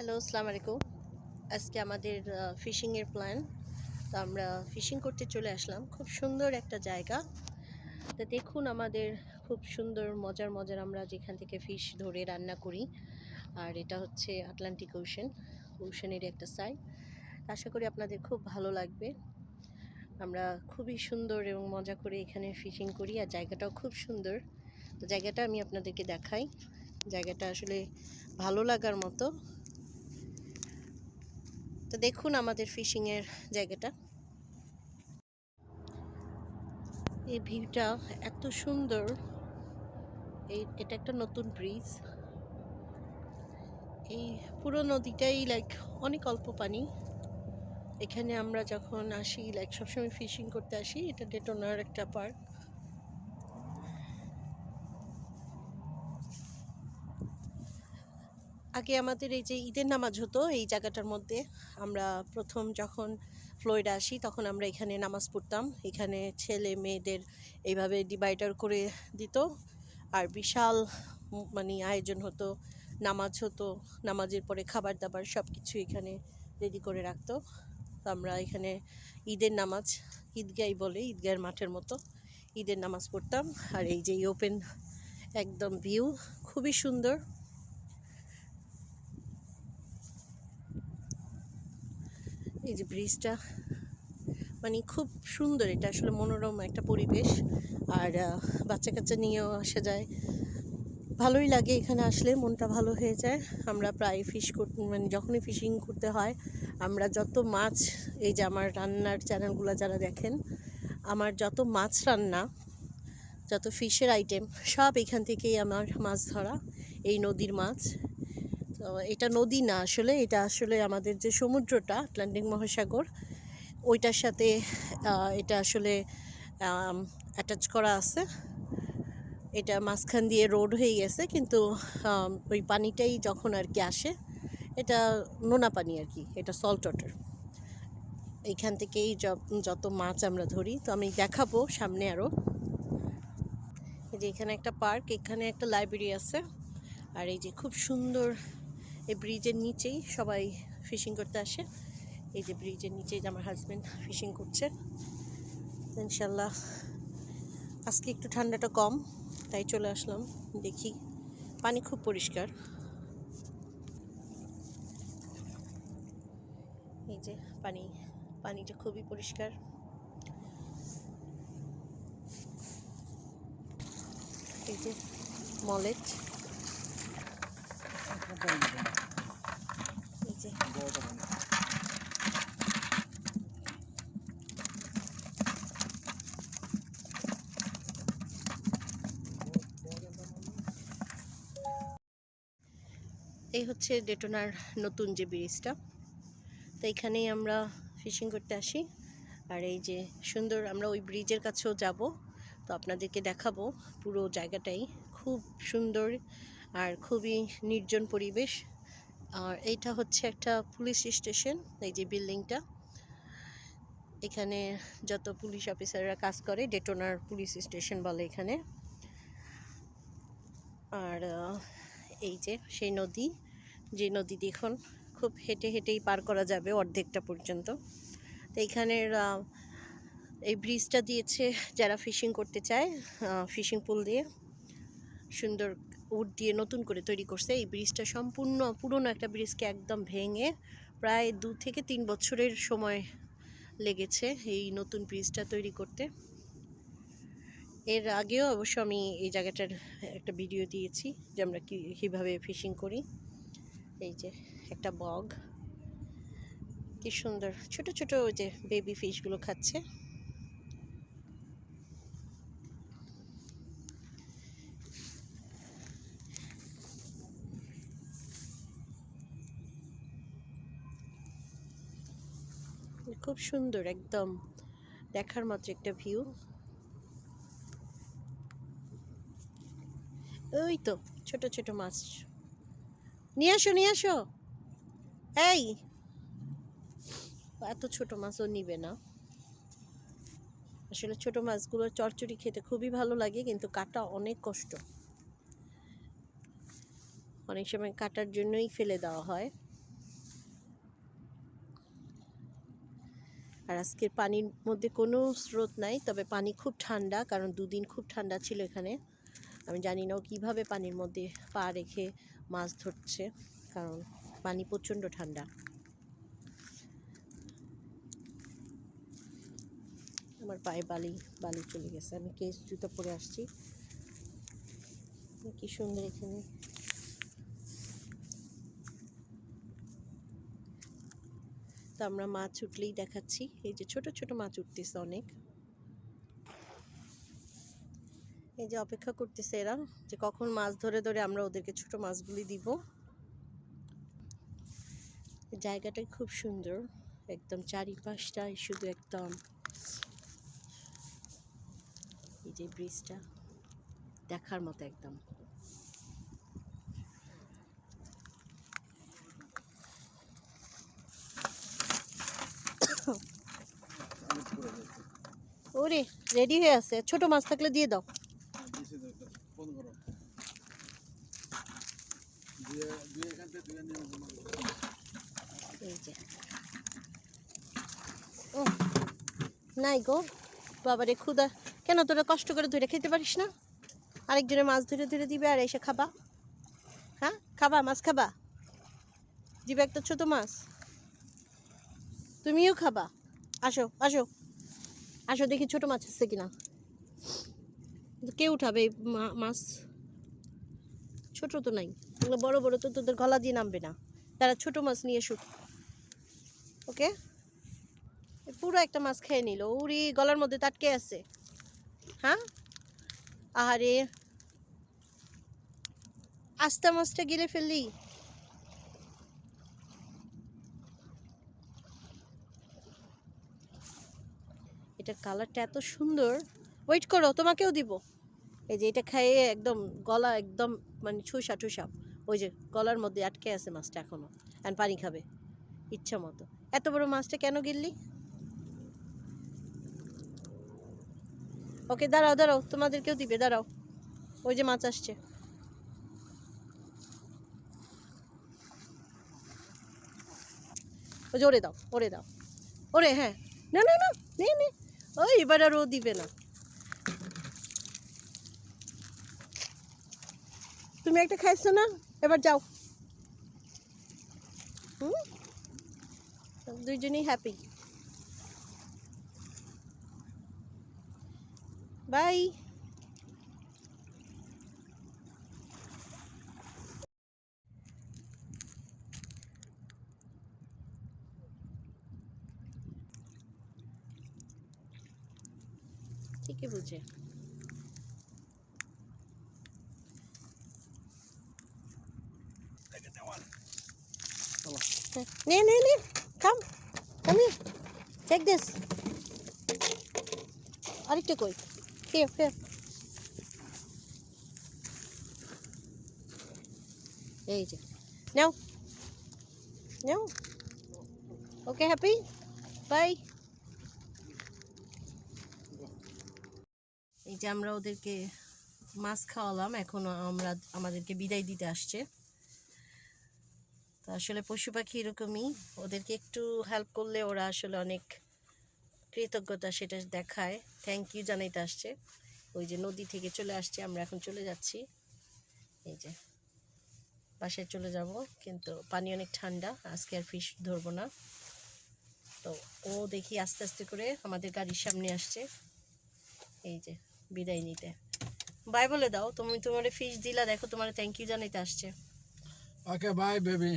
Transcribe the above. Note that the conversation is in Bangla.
হ্যালো, আসসালামু আলাইকুম। আজকে আমাদের ফিশিংয়ের প্ল্যান। তো আমরা ফিশিং করতে চলে আসলাম। খুব সুন্দর একটা জায়গা। তো দেখুন আমাদের খুব সুন্দর মজার মজার আমরা যেখান থেকে ফিশ ধরে রান্না করি। আর এটা হচ্ছে আটলান্টিক ওশেন, ওশেনেরই একটা সাইড। আশা করি আপনাদের খুব ভালো লাগবে। আমরা খুবই সুন্দর এবং মজা করে এখানে ফিশিং করি আর জায়গাটাও খুব সুন্দর। তো জায়গাটা আমি আপনাদেরকে দেখাই। জায়গাটা আসলে ভালো লাগার মতো। তো দেখুন আমাদের ফিশিংয়ের জায়গাটা। এই ভিউটা এত সুন্দর। এটা একটা নতুন ব্রিজ। এই পুরো নদীটাই লাইক অনেক অল্প পানি। এখানে আমরা যখন আসি লাইক সবসময় ফিশিং করতে আসি। এটা ডেটোনার একটা পার্ক। আগে আমাদের এই যে ঈদের নামাজ হতো এই জায়গাটার মধ্যে। আমরা প্রথম যখন ফ্লোরিডা আসি তখন আমরা এখানে নামাজ পড়তাম। এখানে ছেলে মেয়েদের এইভাবে ডিভাইডার করে দিত আর বিশাল মানে আয়োজন হতো, নামাজ হতো। নামাজের পরে খাবার দাবার সব কিছু এখানে রেডি করে রাখতো। তো আমরা এখানে ঈদের নামাজ, ঈদগাহই বলে, ঈদগাহের মাঠের মতো ঈদের নামাজ পড়তাম। আর এই যে ওপেন একদম ভিউ খুবই সুন্দর। এই যে ব্রিজটা মানে খুব সুন্দর। এটা আসলে মনোরম একটা পরিবেশ। আর বাচ্চা কাচ্চা নিয়েও আসা যায়, ভালোই লাগে এখানে আসলে, মনটা ভালো হয়ে যায়। আমরা প্রায় ফিশ করতে মানে যখনই ফিশিং করতে হয় আমরা যত মাছ, এই যে আমার রান্নার চ্যানেলগুলো যারা দেখেন, আমার যত মাছ রান্না, যত ফিশের আইটেম সব এখান থেকেই আমার মাছ ধরা, এই নদীর মাছ। তো এটা নদী না আসলে, এটা আসলে আমাদের যে সমুদ্রটা আটলান্টিক মহাসাগর ওইটার সাথে এটা আসলে অ্যাটাচ করা আছে। এটা মাঝখান দিয়ে রোড হয়ে গেছে, কিন্তু ওই পানিটাই যখন আর কি আসে এটা নোনা পানি আর কি, এটা সল্ট ওয়াটার। এইখান থেকেই যত মাছ আমরা ধরি। তো আমি দেখাবো সামনে আরও। এই যে এখানে একটা পার্ক, এখানে একটা লাইব্রেরি আছে। আর এই যে খুব সুন্দর এই ব্রিজের নিচেই সবাই ফিশিং করতে আসে। এই যে ব্রিজের নিচেই যে আমার হাজব্যান্ড ফিশিং করছে। ইনশাল্লাহ আজকে একটু ঠান্ডাটা কম, তাই চলে আসলাম। দেখি পানি খুব পরিষ্কার। এই যে পানিটা খুবই পরিষ্কার। এই যে মলেট, এই যে এই হচ্ছে ডেটোনার নতুন যে ব্রিজটা। তো এখানেই আমরা ফিশিং করতে আসি। আর এই যে সুন্দর, আমরা ওই ব্রিজের কাছেও যাব, তো আপনাদেরকে দেখাবো। পুরো জায়গাটাই খুব সুন্দর আর খুবই নির্জন পরিবেশ। আর এইটা হচ্ছে একটা পুলিশ স্টেশন, এই যে বিল্ডিংটা। এখানে যত পুলিশ অফিসাররা কাজ করে ডেটোনার পুলিশ স্টেশন বলে এখানে। আর এই যে সেই নদী, যে নদী দেখুন খুব হেঁটে হেঁটেই পার করা যাবে অর্ধেকটা পর্যন্ত। তো এইখানের এই ব্রিজটা দিয়েছে যারা ফিশিং করতে চায়, ফিশিং পুল দিয়ে সুন্দর উড দিয়ে নতুন করে তৈরি করছে। এই ব্রিজটা সম্পূর্ণ পুরনো একটা ব্রিজকে একদম ভেঙে প্রায় 2 থেকে 3 বছরের সময় লেগেছে এই নতুন ব্রিজটা তৈরি করতে। এর আগেও অবশ্য আমি এই জায়গাটার একটা ভিডিও দিয়েছি যে আমরা কীভাবে ফিশিং করি। এই যে একটা বগ, কি সুন্দর ছোট ছোট ওই যে বেবি ফিশগুলো খাচ্ছে। খুব সুন্দর, একদম দেখার মতো একটা ভিউ। ওই তো ছোট ছোট মাছ, নিয়ে আসো নিয়ে আসো। এই এত ছোট মাছও নিবে না আসলে। ছোট মাছগুলো চচ্চড়ি খেতে খুবই ভালো লাগে, কিন্তু কাটা অনেক কষ্ট, অনেক সময় কাটার জন্যই ফেলে দেওয়া হয়। আর আজকের পানির মধ্যে কোনো স্রোত নাই, তবে পানি খুব ঠান্ডা, কারণ দুদিন খুব ঠান্ডা ছিল এখানে। আমি জানি না ও কীভাবে পানির মধ্যে পা রেখে মাছ ধরছে, কারণ পানি প্রচণ্ড ঠান্ডা। আমার পায়ে বালি বালি চলে গেছে, আমি কেস জুতো পরে আসছি। কি সুন্দর এখানে। তো আমরা মাছ উঠলেই দেখাচ্ছি, এই যে ছোট ছোট মাছ উঠতেছে অনেক। এই যে অপেক্ষা করতেছে এরা যে কখন মাছ ধরে ধরে আমরা ওদেরকে ছোট মাছগুলি দিব। জায়গাটা খুব সুন্দর, একদম চারিপাশটাই শুধু একদম, এই যে ব্রিজটা দেখার মতো একদম। ওরে রেডি হয়ে আছে, ছোট মাছ থাকলে দিয়ে দাও। এই যে ও নাই গো বাবারে, ক্ষুধা কেন, তোরা কষ্ট করে ধরে খেতে পারিস না? আরেকজনের মাছ ধরে ধরে দিবে আর এসে খাবা? হ্যাঁ খাবা, মাছ খাবা, দিবে একটা ছোট মাছ, তুমিও খাবা। আসো আসো আসো, দেখি ছোট মাছ আছে কিনা। কে উঠাবে এই মাছ? ছোট তো নাই, এগুলো বড় বড় তো তোদের গলা দিয়ে নামবে না। তারা ছোট মাছ নিয়ে এসো। ওকে, পুরো একটা মাছ খেয়ে নিল, উড়ি গলার মধ্যে তাটকে আছে। হ্যাঁ আহারে, আস্তা মাছটা গিলে ফেললি। এটার কালারটা এত সুন্দর, ওয়েট করো তোমাকেও দিব। এই যে এটা খেয়ে একদম গলা একদম মানে ঠুসা ঠুসা, ওই যে গলার মধ্যে আটকে আছে মাছটা এখনো, আর পানি খাবে ইচ্ছা মতো। এত বড় মাছটা কেন গিললি? ওকে দাঁড়াও দাঁড়াও, তোমাদেরকেও দিবে, দাঁড়াও। ওই যে মাছ আসছে, ওই যে ওরে দাও, ওরে দাও, ওরে। হ্যাঁ না না না, নে নে, ওই এবার আর ও দিবে না। তুমি একটা খাইছো না, এবার যাও। দুইজনই হ্যাপি। বাই। ঠিকই বুঝে। নে নে নে, কাম কাম হিয়ার, টেক দিস। আরেকটা কই? Here here. এই যে নাও নাও। ওকে হ্যাপি, বাই। এই যে আমরা ওদেরকে মাছ খাওয়ালাম, এখন আমরা আমাদেরকে বিদায় দিতে আসছে। তো আসলে পশু পাখি এরকমই, ওদেরকে একটু হেল্প করলে ওরা আসলে অনেক কৃতজ্ঞতা সেটা দেখায়, থ্যাংক ইউ জানাইতে আসছে। ওই যে নদী থেকে চলে আসছে, আমরা এখন চলে যাচ্ছি। এই যে বাসায় চলে যাব, কিন্তু পানি অনেক ঠান্ডা, আজকে আর ফিশ ধরবো না। তো ও দেখি আস্তে আস্তে করে আমাদের গাড়ির সামনে আসছে, এই যে বিদায় নিতে। বাই বলে দাও, তুমি তোমার ফিশ দিলা, দেখো তোমার থ্যাংক ইউ জানাইতে আসছে। Okay, bye, baby.